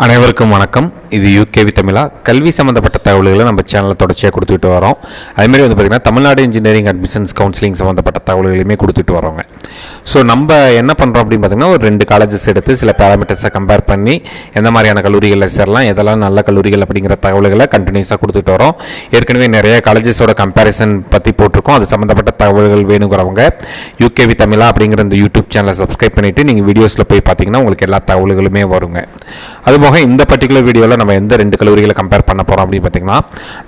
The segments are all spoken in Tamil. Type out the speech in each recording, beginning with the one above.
அனைவருக்கும் வணக்கம். இது யூகேவி தமிழா. கல்வி சம்மந்தப்பட்ட தகவல்களை நம்ம சேனலில் தொடர்ச்சியாக கொடுத்துட்டு வரோம். அதுமாதிரி வந்து பார்த்திங்கன்னா தமிழ்நாடு இன்ஜினியரிங் அட்மிஷன்ஸ் கவுன்சிலிங் சம்மந்தப்பட்ட தகவல்களையுமே கொடுத்துட்டு வரோங்க. ஸோ நம்ம என்ன பண்ணுறோம் அப்படின்னு பார்த்திங்கன்னா, ஒரு 2 காலேஜஸ் எடுத்து சில பேராமீட்டர்ஸை கம்பேர் பண்ணி எந்த மாதிரியான கல்லூரிகளில் சேரலாம், எதெல்லாம் நல்ல கல்லூரிகள் அப்படிங்கிற தகவல்களை கண்டினியூஸாக கொடுத்துட்டு வரோம். ஏற்கனவே நிறைய காலேஜஸோட கம்பேரிசன் பற்றி போட்டிருக்கோம். அது சம்மந்தப்பட்ட தகவல்கள் வேணுங்கிறவங்க யூகேவி தமிழா அப்படிங்கிற இந்த யூடியூப் சேனலை சப்ஸ்கிரைப் பண்ணிவிட்டு நீங்கள் வீடியோஸில் போய் பார்த்தீங்கன்னா உங்களுக்கு எல்லா தகவல்களுமே வருங்க. அதுபோக இந்த பர்டிகுலர் வீடியோவில் நம்ம எந்த 2 கல்லூரிகளை கம்பேர் பண்ண போகிறோம் அப்படின்னு பார்த்தீங்கன்னா,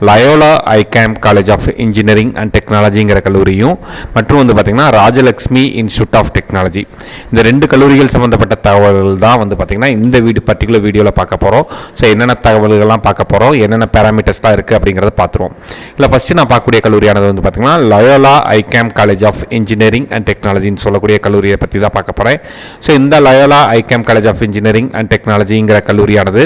Loyola ICAM college of engineering and டெக்னாலஜிங்கிற கல்லூரியும் மற்றும் வந்து பார்த்திங்கன்னா ராஜலக்ஷ்மி இன்ஸ்டியூட் ஆஃப் டெக்னாலஜி. இந்த 2 கல்லூரிகள் சம்மந்தப்பட்ட தகவல்கள் தான் வந்து பார்த்திங்கன்னா இந்த பர்டிகுலர் வீடியோவில் பார்க்க போகிறோம். ஸோ என்னென்ன தகவல்கள்லாம் பார்க்க போகிறோம், என்னென்ன பேராமீட்டர்ஸ்லாம் இருக்குது அப்படிங்கிறத பார்த்துருவோம். இல்லை ஃபஸ்ட்டு நான் பார்க்கக்கூடிய கல்லூரியானது வந்து பார்த்திங்கன்னா Loyola ICAM college of engineering and டெக்னாலஜின்னு சொல்லக்கூடிய கல்லூரியை பற்றி தான் பார்க்க போகிறேன். ஸோ இந்த Loyola ICAM college of engineering and டெக்னாலஜிங்கிற கல்லூரியானது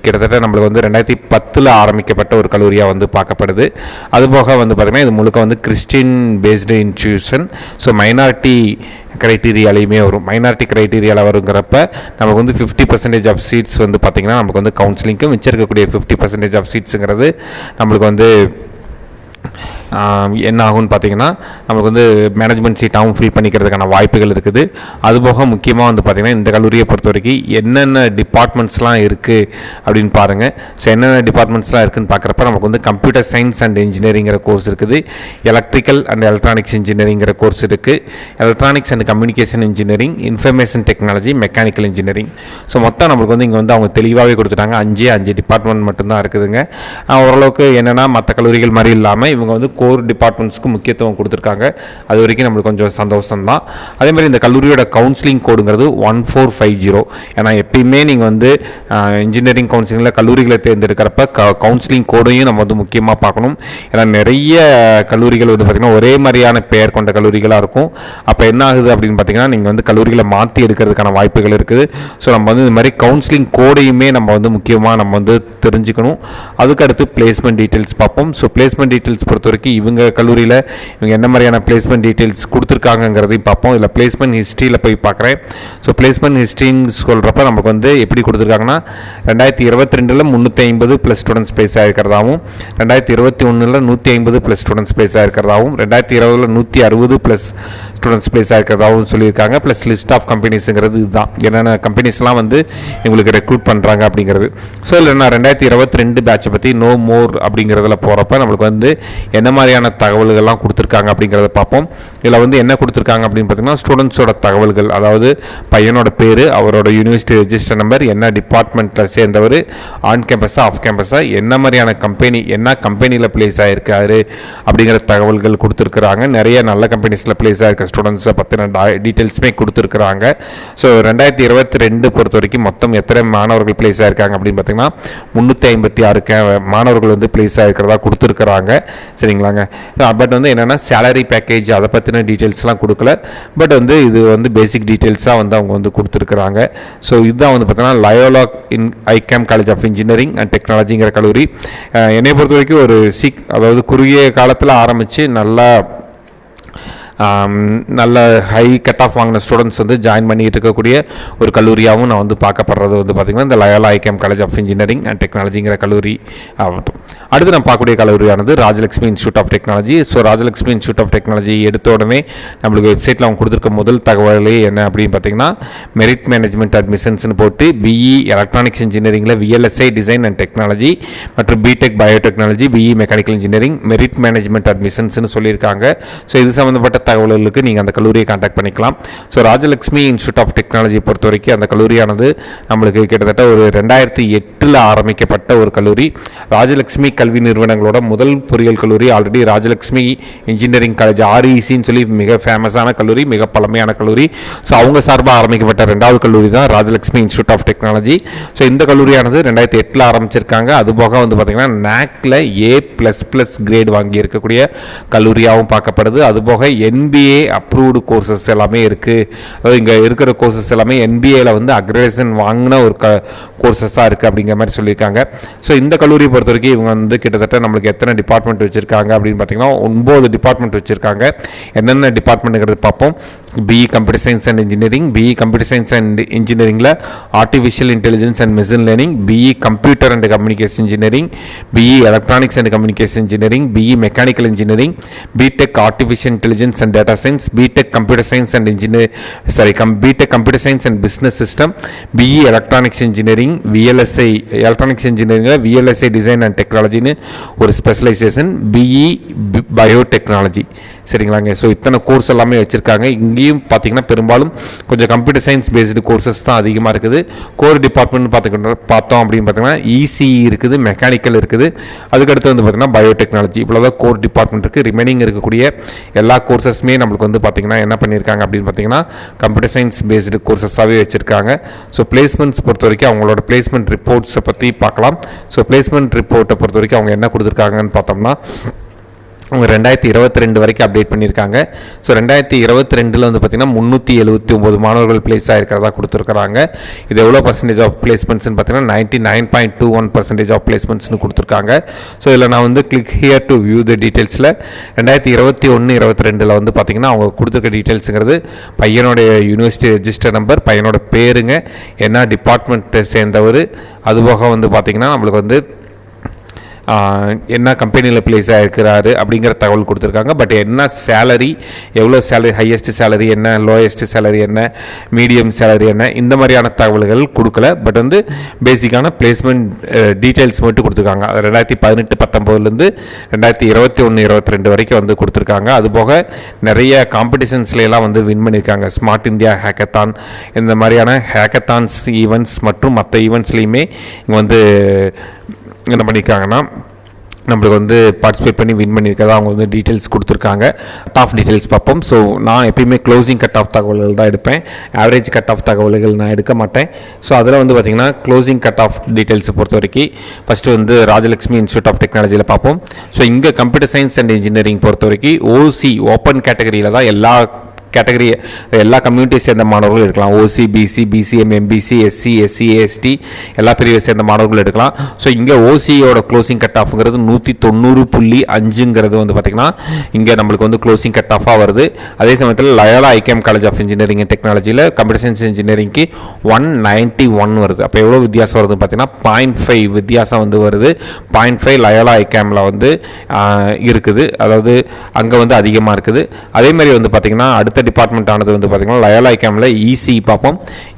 கிட்டத்தட்ட நம்மளுக்கு வந்து 2010 ஆரம்பிக்கப்பட்ட ஒரு கல்லூரியாக வந்து பார்க்கப்படுது. அதுபோக வந்து பார்த்திங்கன்னா இது முழுக்க வந்து Christian based institution. So minority க்ரைட்டீரியாலையுமே வரும். மைனாரிட்டி க்ரைட்டீரியாவில் வருங்கிறப்ப நமக்கு வந்து 50% ஆஃப் சீட்ஸ் வந்து பார்த்திங்கன்னா நமக்கு வந்து கவுன்சிலிங்க்கும் மிச்சம் இருக்கக்கூடிய 50% ஆஃப் சீட்ஸுங்கிறது நம்மளுக்கு வந்து என்ன ஆகும்னு பார்த்தீங்கன்னா நமக்கு வந்து மேனேஜ்மெண்ட் சீட்டாகவும் ஃபில் பண்ணிக்கிறதுக்கான வாய்ப்புகள் இருக்குது. அதுபோக முக்கியமாக வந்து பார்த்திங்கன்னா இந்த கல்லூரியை பொறுத்த வரைக்கும் என்னென்ன டிபார்ட்மெண்ட்ஸ்லாம் இருக்குது அப்படின்னு பாருங்கள். ஸோ என்னென்ன டிபார்ட்மெண்ட்ஸ்லாம் இருக்குதுன்னு பார்க்குறப்ப நமக்கு வந்து கம்ப்யூட்டர் சயின்ஸ் அண்ட் இன்ஜினியரிங்கிற கோர்ஸ் இருக்குது, எலக்ட்ரிக்கல் அண்ட் எலக்ட்ரானிக்ஸ் இன்ஜினியரிங்கிற கோர்ஸ் இருக்குது, electronics and communication engineering, information technology, mechanical engineering. So மொத்தம் நம்மளுக்கு வந்து இங்கே வந்து அவங்க தெளிவாகவே கொடுத்துட்டாங்க. 5 டிபார்ட்மெண்ட் மட்டும்தான் இருக்குதுங்க. ஓரளவுக்கு என்னென்னா மற்ற கல்லூரிகள் மாதிரி இல்லாமல் இவங்க வந்து கோர் டிபார்ட்மெண்ட்ஸ்க்கு முக்கியத்துவம் கொடுத்துருக்காங்க. அது வரைக்கும் நம்மளுக்கு கொஞ்சம் சந்தோஷம் தான். அதேமாதிரி இந்த கல்லூரியோட கவுன்சிலிங் கோடுங்கிறது 1450. ஏன்னா எப்பயுமே நீங்கள் வந்து இன்ஜினியரிங் கவுன்சிலிங்கில் கல்லூரிகளை தேர்ந்தெடுக்கிறப்ப கவுன்சிலிங் கோடையும் நம்ம வந்து முக்கியமாக பார்க்கணும். ஏன்னா நிறைய கல்லூரிகள் வந்து பார்த்திங்கன்னா ஒரே மாதிரியான பெயர் கொண்ட கல்லூரிகளாக இருக்கும். அப்போ என்ன ஆகுது அப்படின்னு பார்த்தீங்கன்னா நீங்கள் வந்து கல்லூரிகளை மாற்றி எடுக்கிறதுக்கான வாய்ப்புகள் இருக்குது. ஸோ நம்ம வந்து இந்த மாதிரி கவுன்சிலிங் கோடையுமே நம்ம வந்து முக்கியமாக நம்ம வந்து தெரிஞ்சுக்கணும். அதுக்கடுத்து பிளேஸ்மெண்ட் டீட்டெயில்ஸ் பார்ப்போம். ஸோ பிளேஸ்மெண்ட் டீட்டெயில்ஸ் பொறுத்த வரைக்கும் இவங்க கல்லூரியில் இவங்க என்ன மாதிரியான பிளேஸ்மெண்ட் டீட்டெயில்ஸ் கொடுத்துருக்காங்கிறதையும் பார்ப்போம். இல்லை பிளேஸ்மெண்ட் ஹிஸ்ட்ரியில் போய் பார்க்குறேன். ஸோ பிளேஸ்மெண்ட் ஹிஸ்ட்ரின்னு சொல்கிறப்ப நமக்கு வந்து எப்படி கொடுத்துருக்காங்கன்னா 2022 350 ப்ளஸ் ஸ்டூடெண்ட்ஸ் பிளேஸ் ஆகிருக்கிறதாகவும், 2021 150 ப்ளஸ் ஸ்டூடெண்ட்ஸ் பிளேஸ் ஆகிருக்கிறதாகவும், 2020 160 ப்ளஸ் ஸ்டூடெண்ட்ஸ் பிளேஸ் ஆகிருக்கிறதாகவும் சொல்லியிருக்காங்க. ப்ளஸ் லிஸ்ட் ஆஃப் கம்பெனிஸுங்கிறது இதுதான், என்னென்ன கம்பெனிஸ்லாம் வந்து இவங்களுக்கு ரெக்ரூட் பண்ணுறாங்க அப்படிங்கிறது. ஸோ இல்லைன்னா 2022 பேட்சை பற்றி நோ மோர் அப்படிங்கிறதுல போகிறப்ப நம்மளுக்கு வந்து என்ன மாதிரியான தகவல்கள்லாம் கொடுத்துருக்காங்க அப்படிங்கிறத பார்ப்போம். இதில் வந்து என்ன கொடுத்துருக்காங்க அப்படின்னு பார்த்தீங்கன்னா ஸ்டூடெண்ட்ஸோட தகவல்கள், அதாவது பையனோட பேர், அவரோட யூனிவர்சிட்டி ரெஜிஸ்டர் நம்பர், என்ன டிபார்ட்மெண்ட்டில் சேர்ந்தவர், ஆன் கேம்பஸா ஆஃப் கேம்பஸா, என்ன மாதிரியான கம்பெனி, என்ன கம்பெனியில் பிளேஸ் ஆகிருக்காரு அப்படிங்கிற தகவல்கள் கொடுத்துருக்குறாங்க. நிறைய நல்ல கம்பெனிஸில் பிளேஸ் ஆகிருக்க ஸ்டூடெண்ட்ஸை பற்றின டீட்டெயில்ஸுமே கொடுத்துருக்குறாங்க. ஸோ 2022 பொறுத்த வரைக்கும் மொத்தம் எத்தனை மாணவர்கள் பிளேஸ் ஆகிருக்காங்க அப்படின்னு பார்த்தீங்கன்னா 356 மாணவர்கள் வந்து பிளேஸ் ஆகிருக்கிறதா கொடுத்துருக்குறாங்க. சரிங்களாங்க. பட் வந்து என்னென்னா சேலரி பேக்கேஜ் அதை பற்றின டீட்டெயில்ஸ்லாம் கொடுக்கல. பட் வந்து இது வந்து பேசிக் டீட்டெயில்ஸாக வந்து அவங்க வந்து கொடுத்துருக்குறாங்க. ஸோ இதுதான் வந்து பார்த்தீங்கன்னா Loyola ICAM college of engineering and டெக்னாலஜிங்கிற கல்லூரி. என்னை பொறுத்த வரைக்கும் ஒரு அதாவது குறுகிய காலத்தில் ஆரம்பித்து நல்ல ஹை கட் ஆஃப் வாங்கின ஸ்டூடெண்ட்ஸ் வந்து ஜாயின் பண்ணிகிட்டு இருக்கக்கூடிய ஒரு கல்லூரியாகவும் நான் வந்து பார்க்கப்படுறது வந்து பார்த்திங்கன்னா இந்த Loyola ICAM college of engineering and டெக்னாலஜிங்கிற கல்லூரி ஆகட்டும். அடுத்து நான் பார்க்கக்கூடிய கல்லூரியானது Rajalakshmi institute of technology. So Rajalakshmi institute of technology எடுத்த உடனே நம்மளுக்கு வெப்சைட்டில் அவங்க கொடுத்துருக்க முதல் தகவலே என்ன அப்படின்னு பார்த்தீங்கன்னா மெரிட் மேனேஜ்மெண்ட் அட்மிஷன்ஸ்னு போட்டு பிஇ எலக்ட்ரானிக்ஸ் இன்ஜினியரிங்கில் விஎல்எஸ்ஐ டிசைன் அண்ட் டெக்னாலஜி மற்றும் BTech biotechnology, BE mechanical engineering merit management அட்மிஷன்ஸ்னு சொல்லியிருக்காங்க. ஸோ இது சம்மந்தப்பட்ட தகவல்களுக்கு நீங்கள் அந்த கல்லூரியை கான்டாக்ட் பண்ணிக்கலாம். So Rajalakshmi institute of technology பொறுத்த வரைக்கும் அந்த கல்லூரியானது நம்மளுக்கு கிட்டத்தட்ட ஒரு 2008 ஆரம்பிக்கப்பட்ட ஒரு கல்லூரி. ராஜலக்ஷ்மி கல்வி நிறுவனங்களோட முதல் பொறியியல் கல்லூரி. ஆல்ரெடி ராஜலக்ஷ்மி இன்ஜினியரிங் காலேஜ் RECன்னு சொல்லி மிக ஃபேமஸான கல்லூரி, மிக பழமையான கல்லூரி. ஸோ அவங்க சார்பாக ஆரம்பிக்கப்பட்ட 2வது கல்லூரி தான் Rajalakshmi institute of technology. So இந்த கல்லூரியானது 2008 ஆரம்பிச்சிருக்காங்க. அதுபோக வந்து பார்த்திங்கன்னா NAACல A++ கிரேட் வாங்கி இருக்கக்கூடிய கல்லூரியாகவும் பார்க்கப்படுது. அதுபோக NBA அப்ரூவ்டு கோர்சஸ் எல்லாமே இருக்குது. அதாவது இங்கே இருக்கிற கோர்சஸ் எல்லாமே NBAல வந்து அக்ரெடிஷன் வாங்கின ஒரு கோர்சஸாக இருக்குது அப்படிங்கிற மாதிரி சொல்லியிருக்காங்க. ஸோ இந்த கல்லூரியை பொறுத்த வரைக்கும் இவங்க வந்து கிட்டத்தட்ட நம்மளுக்கு எத்தனை டிபார்ட்மெண்ட் வச்சுருக்காங்க அப்படின்னு பார்த்தீங்கன்னா 9 டிபார்ட்மெண்ட் வச்சுருக்காங்க. என்னென்ன டிபார்ட்மெண்ட்டுங்கிறது பார்ப்போம். BE computer science and engineering, BE computer science and இன்ஜினியரிங்கில் artificial intelligence and machine learning, BE computer and communication engineering, BE electronics and communication engineering, BE mechanical engineering, BTech artificial intelligence and data science, BTech computer science and BTech computer science and business system, BE electronics engineering, VLSI electronics இன்ஜினியரிங்கில் VLSI டிசைன் அண்ட் டெக்னாலஜின்னு ஒரு ஸ்பெஷலைசேஷன், BE பயோடெக்னாலஜி. சரிங்களாங்க. ஸோ இத்தனை கோர்ஸ் எல்லாமே வச்சுருக்காங்க. இங்கேயும் பார்த்தீங்கன்னா பெரும்பாலும் கொஞ்சம் கம்ப்யூட்டர் சயின்ஸ் பேஸ்டு கோர்சஸ் தான் அதிகமாக இருக்குது. கோர் டிபார்ட்மெண்ட் பார்த்தோம் அப்படின்னு பார்த்தீங்கன்னா ECE இருக்குது, மெக்கானிக்கல் இருக்குது, அதுக்கடுத்து வந்து பார்த்தீங்கன்னா பயோடெக்னாலஜி. இவ்வளோ தான் கோர் டிபார்ட்மெண்ட் இருக்குது. ரிமைனிங் இருக்கக்கூடிய எல்லா கோர்சஸுமே நம்மளுக்கு வந்து பார்த்தீங்கன்னா என்ன பண்ணியிருக்காங்க அப்படின்னு பார்த்தீங்கன்னா கம்ப்யூட்டர் சயின்ஸ் பேஸ்டு கோர்சஸாகவே வச்சுருக்காங்க. ஸோ பிளேஸ்மெண்ட்ஸ் பொறுத்த வரைக்கும் அவங்களோட பிளேஸ்மெண்ட் ரிப்போர்ட்ஸை பற்றி பார்க்கலாம். ஸோ பிளேஸ்மெண்ட் ரிப்போர்ட்டை பொறுத்த வரைக்கும் அவங்க என்ன கொடுத்துருக்காங்கன்னு பார்த்தோம்னா அவங்க 2022 வரைக்கும் அப்டேட் பண்ணியிருக்காங்க. ஸோ 2022 வந்து பார்த்திங்கன்னா 379 மாணவர்கள் பிளேஸ் ஆகிருக்கிறதா கொடுத்துருக்குறாங்க. இது எவ்வளோ பர்சன்டேஜ் ஆஃப் பிளேஸ்மெண்ட்ஸ்னு பார்த்தீங்கன்னா 99.21% ஆஃப் பிளேஸ்மெண்ட்ஸ்னு கொடுத்துருக்காங்க. ஸோ இதில் நான் வந்து click here to view the டீட்டெயில்ஸில் 2021-22 வந்து பார்த்திங்கன்னா அவங்க கொடுத்துருக்க டீட்டெயில்ஸுங்கிறது பையனுடைய யூனிவர்சிட்டி ரெஜிஸ்டர் நம்பர், பையனோட பேருங்க, என்ன டிபார்ட்மெண்ட்டை சேர்ந்தவர், அதுபோக வந்து பார்த்திங்கன்னா நம்மளுக்கு வந்து என்ன கம்பெனியில் பிளேஸ் ஆகிருக்கிறாரு அப்படிங்கிற தகவல் கொடுத்துருக்காங்க. பட் என்ன சேலரி, எவ்வளோ சேலரி, ஹையஸ்ட் சேலரி என்ன, லோயஸ்ட் சேலரி என்ன, மீடியம் சேலரி என்ன, இந்த மாதிரியான தகவல்கள் கொடுக்கல. பட் வந்து பேசிக்கான பிளேஸ்மெண்ட் டீட்டெயில்ஸ் மட்டும் கொடுத்துருக்காங்க. 2018-19 2021-22 வரைக்கும் வந்து கொடுத்துருக்காங்க. அதுபோக நிறைய காம்படிஷன்ஸ்லாம் வந்து வின் பண்ணியிருக்காங்க. ஸ்மார்ட் இந்தியா ஹேக்கத்தான், இந்த மாதிரியான ஹேக்கத்தான்ஸ் ஈவெண்ட்ஸ் மற்றும் மற்ற ஈவெண்ட்ஸ்லேயுமே இங்கே வந்து என்ன பண்ணியிருக்காங்கன்னா நம்மளுக்கு வந்து பார்ட்டிசிபேட் பண்ணி வின் பண்ணியிருக்கிறதா அவங்க வந்து டீட்டெயில்ஸ் கொடுத்துருக்காங்க. கட் ஆஃப் டீட்டெயில்ஸ் பார்ப்போம். ஸோ நான் எப்பயுமே க்ளோசிங் கட் ஆஃப் தகவல்கள் தான் எடுப்பேன், ஆவரேஜ் கட் ஆஃப் தகவல்கள் நான் எடுக்க மாட்டேன். ஸோ அதில் வந்து பார்த்திங்கன்னா க்ளோசிங் கட் ஆஃப் டீட்டெயில்ஸை பொறுத்த வரைக்கும் ஃபஸ்ட்டு வந்து ராஜலக்ஷ்மி இன்ஸ்டியூட் ஆஃப் டெக்னாலஜியில் பார்ப்போம். ஸோ இங்கே கம்ப்யூட்டர் சயின்ஸ் அண்ட் இன்ஜினியரிங் பொறுத்த வரைக்கும் OC ஓப்பன் கேட்டகரியில் தான் கேட்டகரி எல்லா கம்யூனிட்டியை சேர்ந்த மாணவர்கள் எடுக்கலாம். OC, BC, BCM, MBC, SC, SC, ST எல்லா பிரிவை சேர்ந்த மாணவர்கள் எடுக்கலாம். ஸோ இங்கே OCயோட க்ளோசிங் கட் ஆஃப்ங்கிறது 190.5 வந்து பார்த்திங்கன்னா இங்கே நம்மளுக்கு வந்து க்ளோசிங் கட் ஆஃபாக வருது. அதே சமயத்தில் Loyola ICAM college of engineering and டெக்னாலஜியில் கம்ப்யூட்டர் சயின்ஸ் இன்ஜினியரிங்க்கு 191 வருது. அப்போ எவ்வளோ வித்தியாசம் வருதுன்னு பார்த்தீங்கன்னா 0.5 வித்தியாசம் வந்து வருது. 0.5 லயோலா ஐகேமில் வந்து இருக்குது, அதாவது அங்கே வந்து அதிகமாக இருக்குது. அதே மாதிரி வந்து பார்த்திங்கன்னா அடுத்த டிபார்ட்மெண்ட் ஆனது வந்து பார்த்தீங்கன்னா லயோலா ஐகேமில் ECE பார்ப்போம்.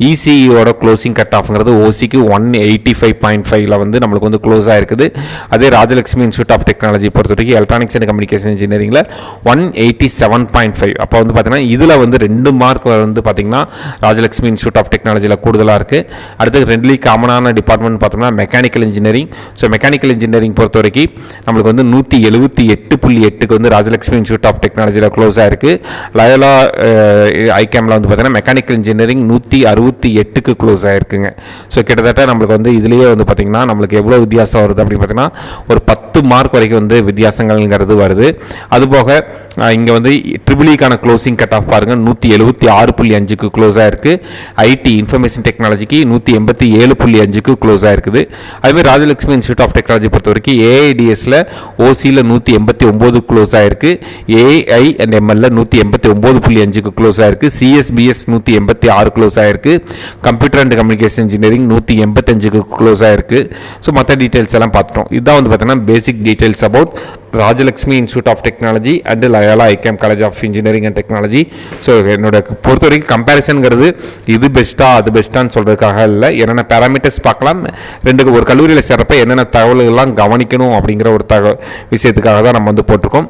ECEயோட க்ளோசிங் கட் ஆஃப்ங்கிறது OCக்கு 185.5 வந்து நம்மளுக்கு வந்து க்ளோஸ் ஆகிருக்குது. அதே ராஜலக்ஷ்மி இன்ஸ்டியூட் ஆஃப் டெக்னாலஜி பொறுத்த வரைக்கும் எலக்ட்ரானிக்ஸ் அண்ட் கம்யூனிகேஷன் இன்ஜினியரிங்கில் 187.5. அப்போ வந்து பார்த்தீங்கன்னா இதில் வந்து 2 மார்க் வந்து பார்த்தீங்கன்னா ராஜலக்ஷ்மி இன்ஸ்டியூட் ஆஃப் டெக்னாலஜியில் கூடுதலாக இருக்குது. அடுத்து 2 காமனான டிபார்ட்மெண்ட் பார்த்தோம்னா mechanical engineering. So mechanical engineering பொறுத்த வரைக்கும் நம்மளுக்கு வந்து 178.8க்கு வந்து ராஜலக்ஷ்மி இன்ஸ்டியூட் ஆஃப் டெக்னாலஜியில் க்ளோஸ் ஆகிருக்கு. லயோலா ஐகேமில் வந்து பார்த்தீங்கன்னா மெக்கானிக்கல் இன்ஜினியரிங் 168க்கு க்ளோஸ் ஆகிருக்குங்க. ஸோ கிட்டத்தட்ட நம்மளுக்கு வந்து இதுலேயே வந்து பார்த்திங்கன்னா நம்மளுக்கு எவ்வளோ வித்தியாசம் வருது அப்படின்னு பார்த்தீங்கன்னா ஒரு 10 மார்க் வரைக்கும் வந்து வித்தியாசங்கள்ங்கிறது வருது. அதுபோக இங்கே வந்து ட்ரிபிளிக்கான க்ளோசிங் கட் ஆஃப் பாருங்கள் 176.5க்கு க்ளோஸ் ஆகிருக்கு. ஐடி இன்ஃபர்மேஷன் டெக்னாலஜிக்கு 187.5க்கு க்ளோஸ் ஆகிருக்குது. அதுமாதிரி ராஜலக்ஷ்மி இன்ஸ்டியூட் ஆஃப் டெக்னாலஜி பொறுத்த வரைக்கும் ஏஐடிஎஸில் OCயில் 189 க்ளோஸ் ஆகிருக்கு. AI அண்ட் MLல 189.5க்கு க்ளோஸ் ஆகிருக்கு. CSBS 186 க்ளோஸ் ஆகிருக்கு. கம்ப்யூட்டர் அண்ட் கம்யூனிகேஷன் இன்ஜினியரிங் 185க்கு க்ளோஸ் ஆகிருக்கு. ஸோ மற்ற டீட்டெயில்ஸ் எல்லாம் பார்த்துட்டோம். இதுதான் வந்து பார்த்தீங்கன்னா basic details about Rajalakshmi institute of technology and Loyola ICAM college of engineering and technology. So என்னோட பொறுத்த வரைக்கும் கம்பேரிசனுங்கிறது இது பெஸ்ட்டாக அது பெஸ்ட்டான்னு சொல்கிறதுக்காக இல்லை, என்னென்ன பேராமீட்டர்ஸ் பார்க்கலாம், ஒரு கல்லூரியில் சேர்றப்ப என்னென்ன தகவல்கள்லாம் கவனிக்கணும் அப்படிங்கிற ஒரு விஷயத்துக்காக தான் நம்ம வந்து போட்டிருக்கோம்.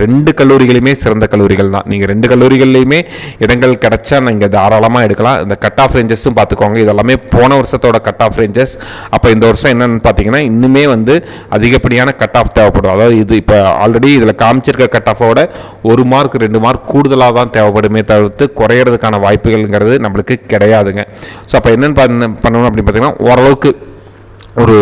2 கல்லூரிகளுமே சிறந்த கல்லூரிகள் தான். நீங்கள் 2 கல்லூரிகள்லையுமே இடங்கள் கிடைச்சா நீங்கள் தாராளமாக எடுக்கலாம். இந்த கட் ஆஃப் ரேஞ்சஸும் பார்த்துக்கோங்க. இதெல்லாமே போன வருஷத்தோட கட் ஆஃப் ரேஞ்சஸ். அப்போ இந்த வருஷம் என்னென்னு பார்த்தீங்கன்னா இன்னுமே வந்து அதிகப்படியான கட் ஆஃப் தேவைப்படும். அதாவது இது இப்போ ஆல்ரெடி இதில் காமிச்சிருக்க கட் ஆஃபோட 1 மார்க் 2 மார்க் கூடுதலாக தான் தேவைப்படுமே தவிர்த்து குறையிறதுக்கான வாய்ப்புகள்ங்கிறது நம்மளுக்கு கிடையாதுங்க. ஸோ அப்போ என்னென்னு பண்ணணும் அப்படின்னு பார்த்தீங்கன்னா ஓரளவுக்கு ஒரு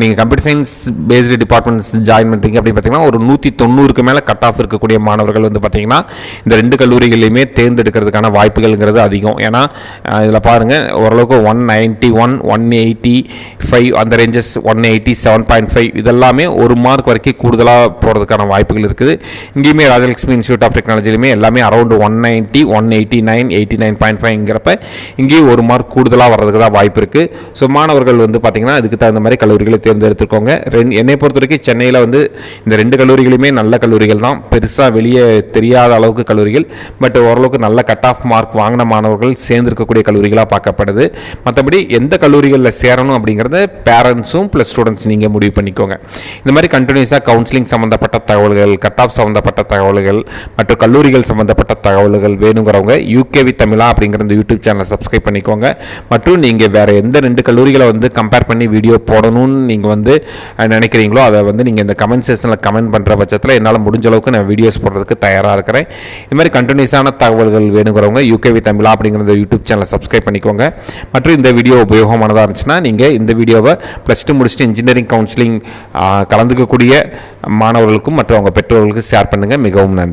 நீங்கள் computer science based departments join பண்ணுறீங்க அப்படின்னு பார்த்தீங்கன்னா ஒரு 190க்கு மேலே கட் ஆஃப் இருக்கக்கூடிய மாணவர்கள் வந்து பார்த்தீங்கன்னா இந்த 2 கல்லூரிகளையுமே தேர்ந்தெடுக்கிறதுக்கான வாய்ப்புகள்ங்கிறது அதிகம். ஏன்னா இதில் பாருங்கள், ஓரளவுக்கு 191, 185 அந்த ரேஞ்சஸ், 180, 7.5 இதெல்லாமே ஒரு மார்க் வரைக்கும் கூடுதலாக போகிறதுக்கான வாய்ப்புகள் இருக்குது. இங்கேயுமே ராஜலட்சுமி இன்ஸ்டியூட் ஆஃப் டெக்னாலஜிலுமே எல்லாமே அரௌண்ட் 190, 189, 89.5ங்கிறப்ப இங்கேயும் ஒரு மார்க் கூடுதலாக வர்றதுக்கு தான் வாய்ப்பு இருக்குது. ஸோ மாணவர்கள் வந்து பார்த்தீங்கன்னா அதுக்கு இந்த மாதிரி கல்லூரிகளை தேர்ந்தெடுத்துக்கோங்க. என்னை பொறுத்த வரைக்கும் சென்னையில் வந்து இந்த 2 கல்லூரிகளுமே நல்ல கல்லூரிகள் தான், பெருசாக வெளியே தெரியாத அளவுக்கு கல்லூரிகள். பட் ஓரளவுக்கு நல்ல கட் ஆஃப் மார்க் வாங்கின மாணவர்கள் சேர்ந்திருக்கக்கூடிய கல்லூரிகளாக பார்க்கப்படுது. மற்றபடி எந்த கல்லூரிகளில் சேரணும் அப்படிங்கிறத பேரண்ட்ஸும் ப்ளஸ் ஸ்டூடெண்ட்ஸ் நீங்கள் முடிவு பண்ணிக்கோங்க. இந்த மாதிரி கண்டினியூஸாக கவுன்சிலிங் சம்மந்தப்பட்ட தகவல்கள், கட் ஆஃப் சம்மந்தப்பட்ட தகவல்கள் மற்றும் கல்லூரிகள் சம்மந்தப்பட்ட தகவல்கள் வேணுங்கிறவங்க யூகேவி தமிழா அப்படிங்கிற இந்த யூடியூப் சேனலை சப்ஸ்கிரைப் பண்ணிக்கோங்க. மற்றும் நீங்கள் வேறு எந்த 2 கல்லூரிகளை வந்து கம்பேர் பண்ணி வீடியோ போடணும்னு நீங்கள் வந்து நினைக்கிறீங்களோ அதை வந்து நீங்கள் இந்த கமெண்ட் செக்ஷனில் கமெண்ட் பண்ணுற பட்சத்தில் என்னால் முடிஞ்ச அளவுக்கு நான் வீடியோஸ் போடுறதுக்கு தயாராக இருக்கிறேன். இது மாதிரி கண்டினியூஸான தகவல்கள் வேணுங்கிறவங்க யூகேவி தமிழா அப்படிங்கிற இந்த யூடியூப் சேனலை சப்ஸ்கிரைப் பண்ணிக்கோங்க. மற்றும் இந்த வீடியோ உபயோகமானதாக இருந்துச்சுன்னா நீங்கள் இந்த வீடியோவை +2 முடிச்சுட்டு இன்ஜினியரிங் கவுன்சிலிங் கலந்துக்கக்கூடிய மாணவர்களுக்கும் மற்றும் அவங்க பெற்றோர்களுக்கும் ஷேர் பண்ணுங்கள். மிகவும் நன்றி.